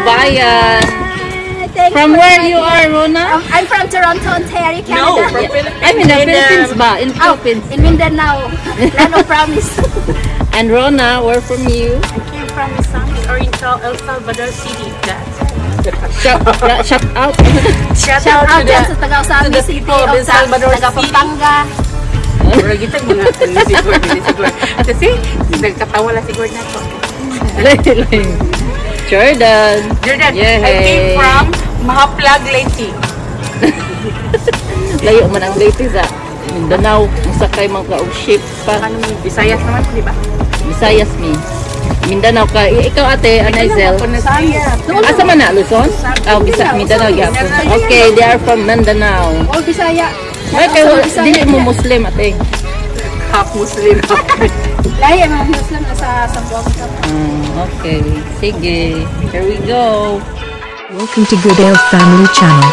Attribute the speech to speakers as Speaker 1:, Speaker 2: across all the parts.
Speaker 1: kababayan. From where you are, Rona?
Speaker 2: I'm from Toronto, Ontario, Canada.
Speaker 3: No, from Philippines.
Speaker 1: I'm in the Philippines ba? In Philippines.
Speaker 2: In Mindanao. Land of Promise.
Speaker 1: And Rona, where from you?
Speaker 3: I came from Misamis or in El Salvador City.
Speaker 1: Shout out.
Speaker 3: Shout
Speaker 2: Shout out
Speaker 3: to
Speaker 2: dyan sa Taga-Usami
Speaker 3: the
Speaker 2: City
Speaker 3: people of El
Speaker 2: of
Speaker 3: Salvador City.
Speaker 2: Taga-Pampanga.
Speaker 3: Mura kita mga siguro. Kasi nagkatawa lang siguro na to.
Speaker 1: Jordan.
Speaker 3: Jordan,
Speaker 1: Yay.
Speaker 3: I came from Mahaplag, Leyte.
Speaker 1: Layo man ang Leyte sa Mindanao. Masakay mga ka-ship pa.
Speaker 3: Ano, Visayas naman, di ba?
Speaker 1: Visayas mi. Mindanao ka. Ikaw ate, Anaisel. Asa man na? Luzon? Mindanao. Okay, they are from Mindanao.
Speaker 2: All Bisaya.
Speaker 1: Okay, dili mo Muslim ate.
Speaker 3: Half Muslim.
Speaker 2: Lahi, mga Muslim sa Sambuanga.
Speaker 1: Okay. Sige. Here we go.
Speaker 4: Welcome to Good Ale Family Channel.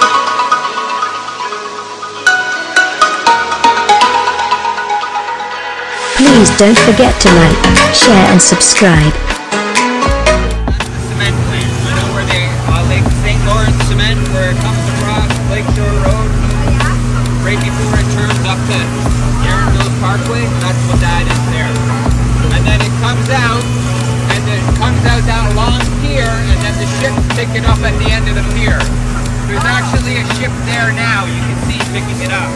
Speaker 4: Please don't forget to like, share and subscribe.
Speaker 5: Cement plant. I know where they Lake St. Lawrence Cement, where it comes across Lakeshore Road, right before it turns up to Aaronville Parkway. That's what that is there. And then it comes out, and then it comes out down along pier, and then the ships pick it up at the end of the pier. There's actually a ship there now. You can see picking it up.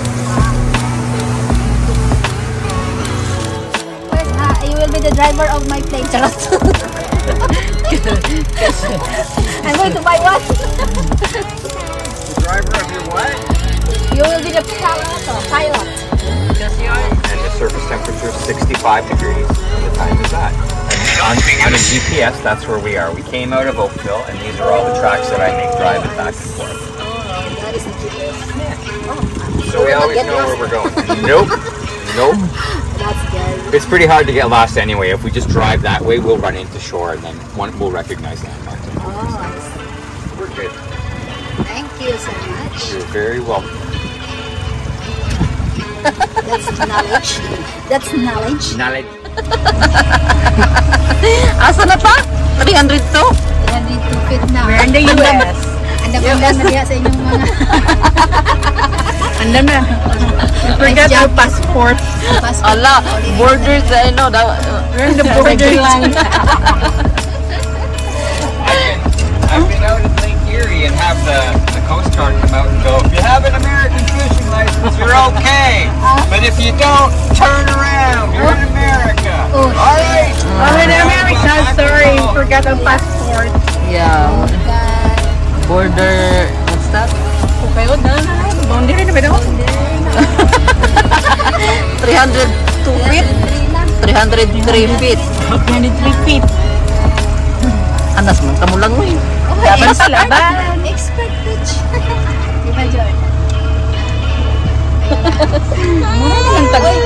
Speaker 2: You will be the driver of my plane, Charot. I'm going to buy one.
Speaker 5: The driver of your what?
Speaker 2: You will be the pilot.
Speaker 5: And the surface temperature is 65 degrees. The time is that. And on a GPS, that's where we are. We came out of Oakville, and these are all the tracks that I make driving back and forth.
Speaker 2: That is the GPS.
Speaker 5: So we always know where we're going. Nope. Nope.
Speaker 2: That's good.
Speaker 5: It's pretty hard to get lost anyway. If we just drive that way, we'll run into shore, and then we'll recognize landmarks.
Speaker 2: Oh,
Speaker 5: We're good.
Speaker 2: thank you so much.
Speaker 5: You're very welcome.
Speaker 2: That's knowledge. That's knowledge.
Speaker 5: Knowledge.
Speaker 1: Asa na pa? 302?
Speaker 2: 302 feet na.
Speaker 3: We're in the US.
Speaker 2: Andam-andam na diya sa inyong mga
Speaker 3: Andam na. Forgot our passport.
Speaker 1: Ala, borders,
Speaker 3: We're in the borderline.
Speaker 5: I've been out in Lake Erie and have the Coast Guard come out and go, if you have an American fishing license, you're okay. But if you don't, turn around. You're in America.
Speaker 2: Oh,
Speaker 5: All right.
Speaker 3: Oh, in America, sorry. Forgot our passport.
Speaker 1: Yeah. Border, what's that?
Speaker 3: Okay, na. Boundary na ba daw?
Speaker 1: 302 feet? 303 feet.
Speaker 3: 23 feet.
Speaker 1: Anas man, kamulang mo eh.
Speaker 3: Laban sa laban.
Speaker 2: expected. Imagine.
Speaker 3: Mura naman tagal.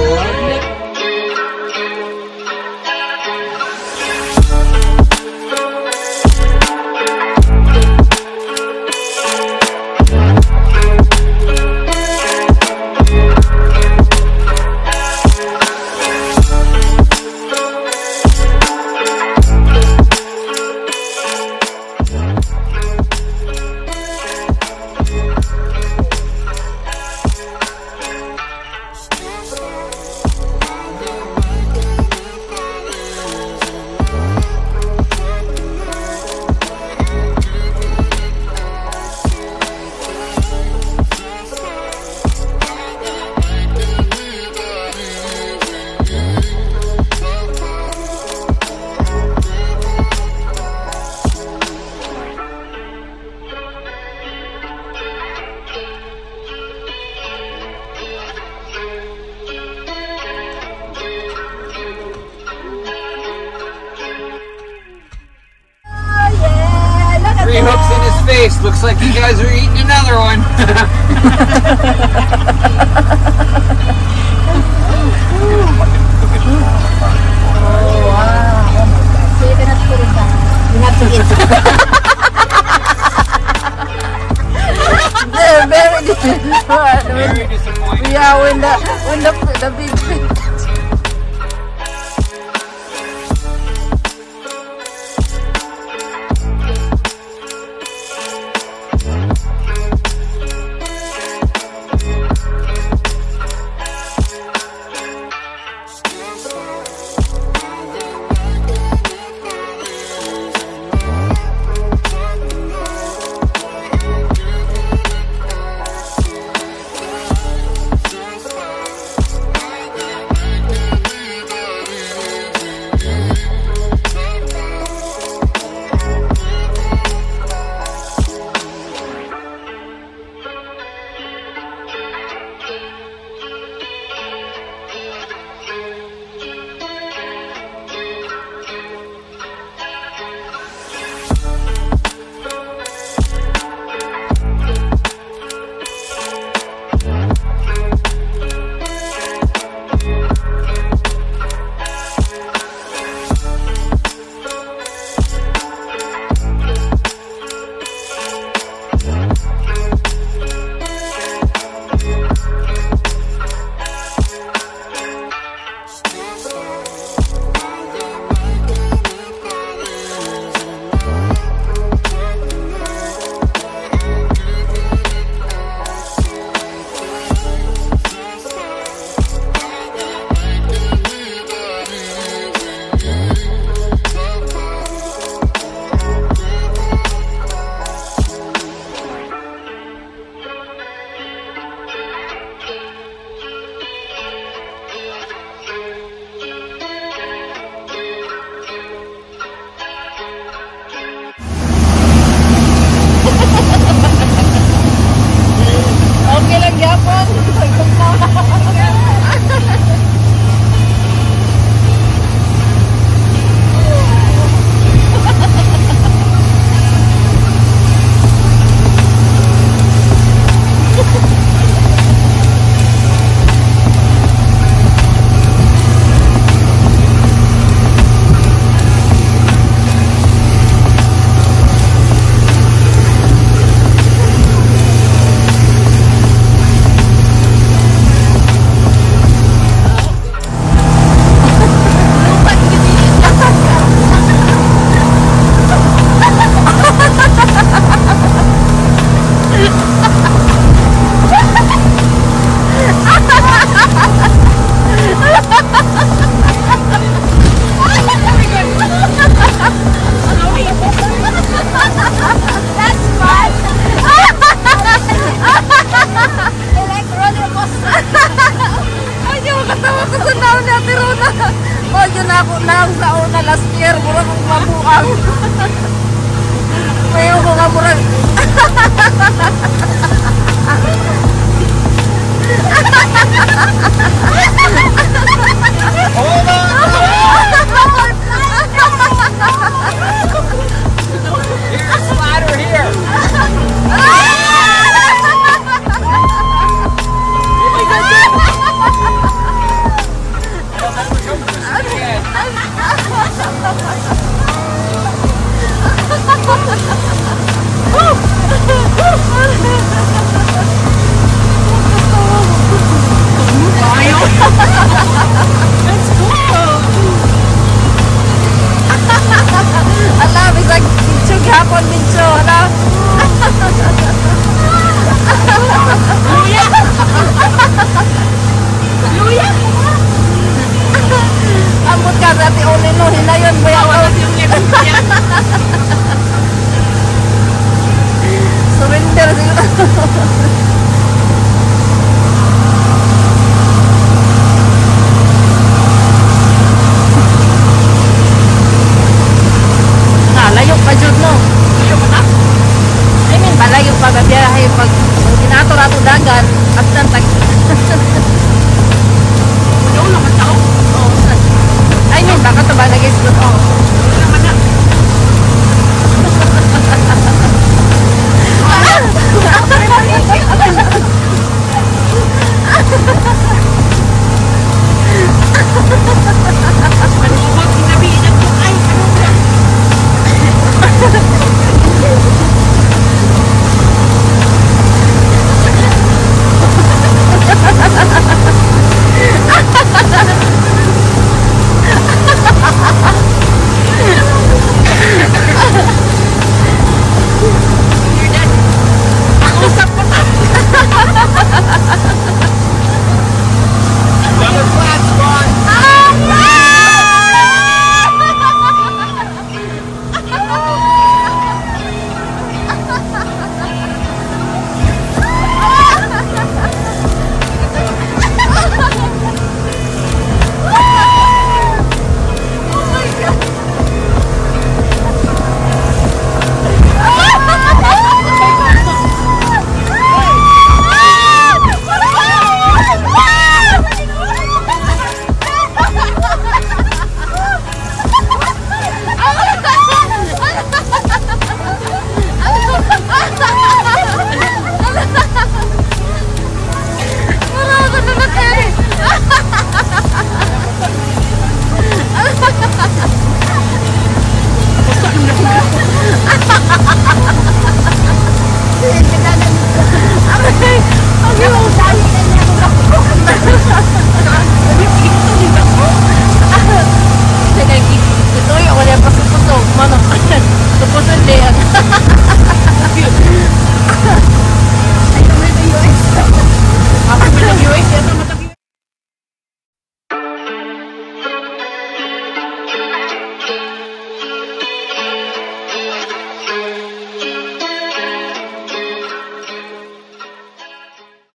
Speaker 5: Three hooks in his face. Looks like you guys are eating another one.
Speaker 2: Oh, wow. So you cannot put it down. You have to eat.
Speaker 1: They're very
Speaker 5: Very disappointing.
Speaker 1: yeah, when the big fish.
Speaker 2: Mayo ko nga murag.